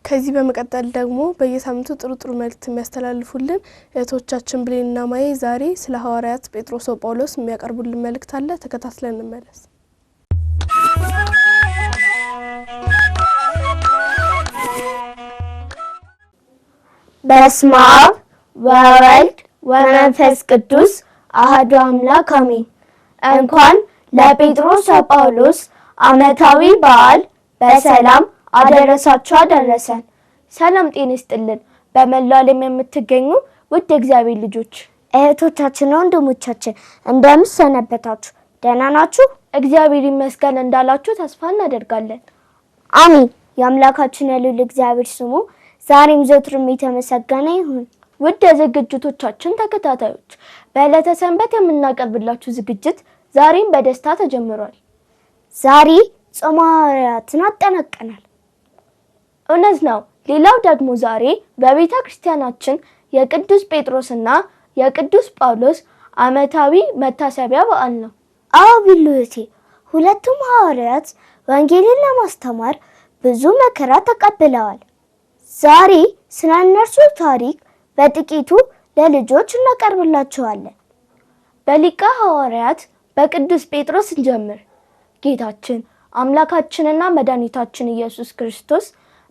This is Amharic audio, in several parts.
ከዚህ በመቀጠል ደግሞ በየሳምንቱ ጥሩ መልእክት የሚያስተላልፉልን እህቶቻችን ብሌንና ማዬ ዛሬ ስለ ሐዋርያት ጴጥሮስ ወጳውሎስ የሚያቀርቡልን መልእክት አለ። ተከታትለን እንመለስ። በስመ አብ ወወልድ ወመንፈስ ቅዱስ አሐዱ አምላክ አሜን። እንኳን ለጴጥሮስ ወጳውሎስ ዓመታዊ በዓል በሰላም አደረሳችሁ አደረሰን። ሰላም ጤና ይስጥልን። በመላው ዓለም የምትገኙ ውድ እግዚአብሔር ልጆች እህቶቻችንና ወንድሞቻችን እንደምን ሰነበታችሁ? ደህና ናችሁ? እግዚአብሔር ይመስገን እንዳላችሁ ተስፋ እናደርጋለን። አሜን። የአምላካችን የልዑል እግዚአብሔር ስሙ ዛሬም ዘወትርም የተመሰገነ ይሁን። ውድ የዝግጅቶቻችን ተከታታዮች በዕለተ ሰንበት የምናቀርብላችሁ ዝግጅት ዛሬም በደስታ ተጀምሯል። ዛሬ ጾመ ሐዋርያትን አጠናቀናል። እውነት ነው። ሌላው ደግሞ ዛሬ በቤተ ክርስቲያናችን የቅዱስ ጴጥሮስና የቅዱስ ጳውሎስ ዓመታዊ መታሰቢያ በዓል ነው። አዎ ቢሉቲ ሁለቱም ሐዋርያት ወንጌልን ለማስተማር ብዙ መከራ ተቀብለዋል። ዛሬ ስለ እነርሱ ታሪክ በጥቂቱ ለልጆች እናቀርብላችኋለን። በሊቀ ሐዋርያት በቅዱስ ጴጥሮስ እንጀምር። ጌታችን አምላካችንና መድኃኒታችን ኢየሱስ ክርስቶስ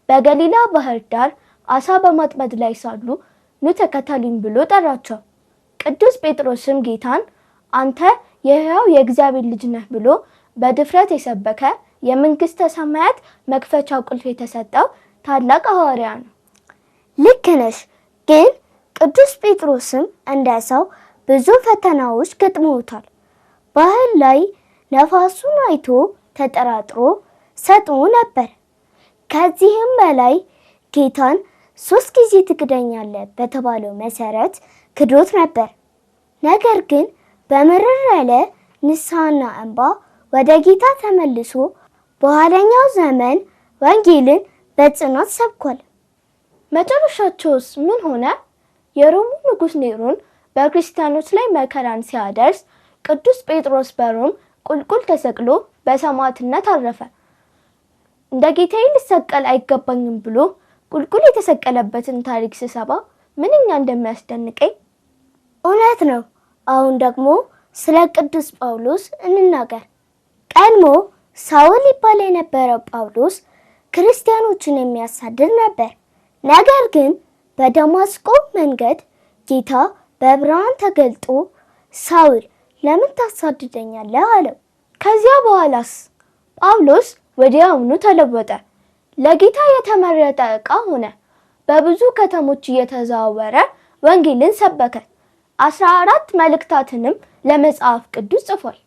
በገሊላ ባህር ዳር አሳ በማጥመድ ላይ ሳሉ ኑ ተከተሉኝ ብሎ ጠራቸው። ቅዱስ ጴጥሮስም ጌታን አንተ የሕያው የእግዚአብሔር ልጅ ነህ ብሎ በድፍረት የሰበከ የመንግሥተ ሰማያት መክፈቻ ቁልፍ የተሰጠው ታላቅ ሐዋርያ ነው። ልክ ነሽ። ግን ቅዱስ ጴጥሮስም እንደ ሰው ብዙ ፈተናዎች ገጥመውታል። ባህር ላይ ነፋሱን አይቶ ተጠራጥሮ ሰጥሞ ነበር። ከዚህም በላይ ጌታን 3 ጊዜ ትክደኛለህ በተባለው መሰረት ክዶት ነበር። ነገር ግን በምርር ያለ ንስሐና እንባ ወደ ጌታ ተመልሶ በኋለኛው ዘመን ወንጌልን በጽናት ሰብኳል። መጨረሻቸውስ ምን ሆነ? የሮሙ ንጉሥ ኔሮን በክርስቲያኖች ላይ መከራን ሲያደርስ ቅዱስ ጴጥሮስ በሮም ቁልቁል ተሰቅሎ በሰማዕትነት አረፈ። እንደ ጌታዬ ልሰቀል አይገባኝም ብሎ ቁልቁል የተሰቀለበትን ታሪክ ስሰባ ምንኛ እንደሚያስደንቀኝ። እውነት ነው። አሁን ደግሞ ስለ ቅዱስ ጳውሎስ እንናገር። ቀድሞ ሳውል ይባል የነበረው ጳውሎስ ክርስቲያኖችን የሚያሳድድ ነበር። ነገር ግን በደማስቆ መንገድ ጌታ በብርሃን ተገልጦ ሳውል ለምን ታሳድደኛለህ አለው። ከዚያ በኋላስ ጳውሎስ ወዲያውኑ ተለወጠ። ለጌታ የተመረጠ ዕቃ ሆነ። በብዙ ከተሞች እየተዘዋወረ ወንጌልን ሰበከ። 14 መልእክታትንም ለመጽሐፍ ቅዱስ ጽፏል።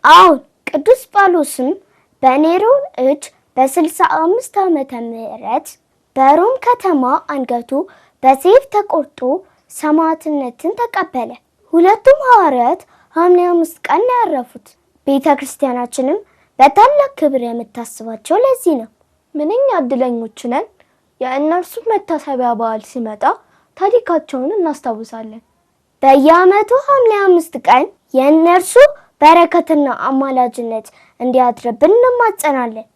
አሁን ቅዱስ ጳውሎስም በኔሮን እጅ በ65 ዓመተ ምህረት በሮም ከተማ አንገቱ በሰይፍ ተቆርጦ ሰማዕትነትን ተቀበለ። ሁለቱም ሐዋርያት ሐምሌ 5 ቀን ያረፉት። ቤተ ክርስቲያናችንም በታላቅ ክብር የምታስባቸው ለዚህ ነው። ምንኛ እድለኞች ነን! የእነርሱ መታሰቢያ በዓል ሲመጣ ታሪካቸውን እናስታውሳለን። በየዓመቱ ሐምሌ 5 ቀን የእነርሱ በረከትና አማላጅነት እንዲያድርብን እንማጸናለን።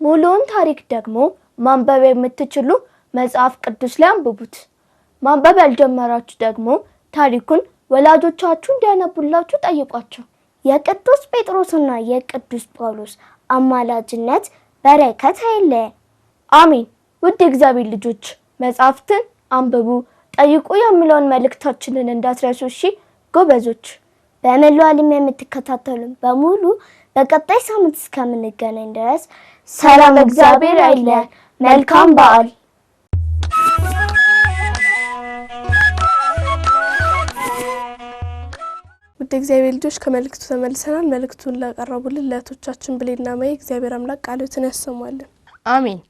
ሙሉውን ታሪክ ደግሞ ማንበብ የምትችሉ መጽሐፍ ቅዱስ ላይ አንብቡት። ማንበብ ያልጀመራችሁ ደግሞ ታሪኩን ወላጆቻችሁ እንዲያነቡላችሁ ጠይቋቸው። የቅዱስ ጴጥሮስና የቅዱስ ጳውሎስ አማላጅነት በረከት አይለየን። አሜን። ውድ እግዚአብሔር ልጆች መጽሐፍትን አንብቡ፣ ጠይቁ የሚለውን መልእክታችንን እንዳትረሱ እሺ ጎበዞች። በመላው ዓለም የምትከታተሉን በሙሉ በቀጣይ ሳምንት እስከምንገናኝ ድረስ ሰላም እግዚአብሔር አይለየን። መልካም በዓል። ውድ እግዚአብሔር ልጆች ከመልእክቱ ተመልሰናል። መልእክቱን ላቀረቡልን ለእህቶቻችን ብሌንና ማዬ እግዚአብሔር አምላክ ቃሉን ያሰማልን። አሜን።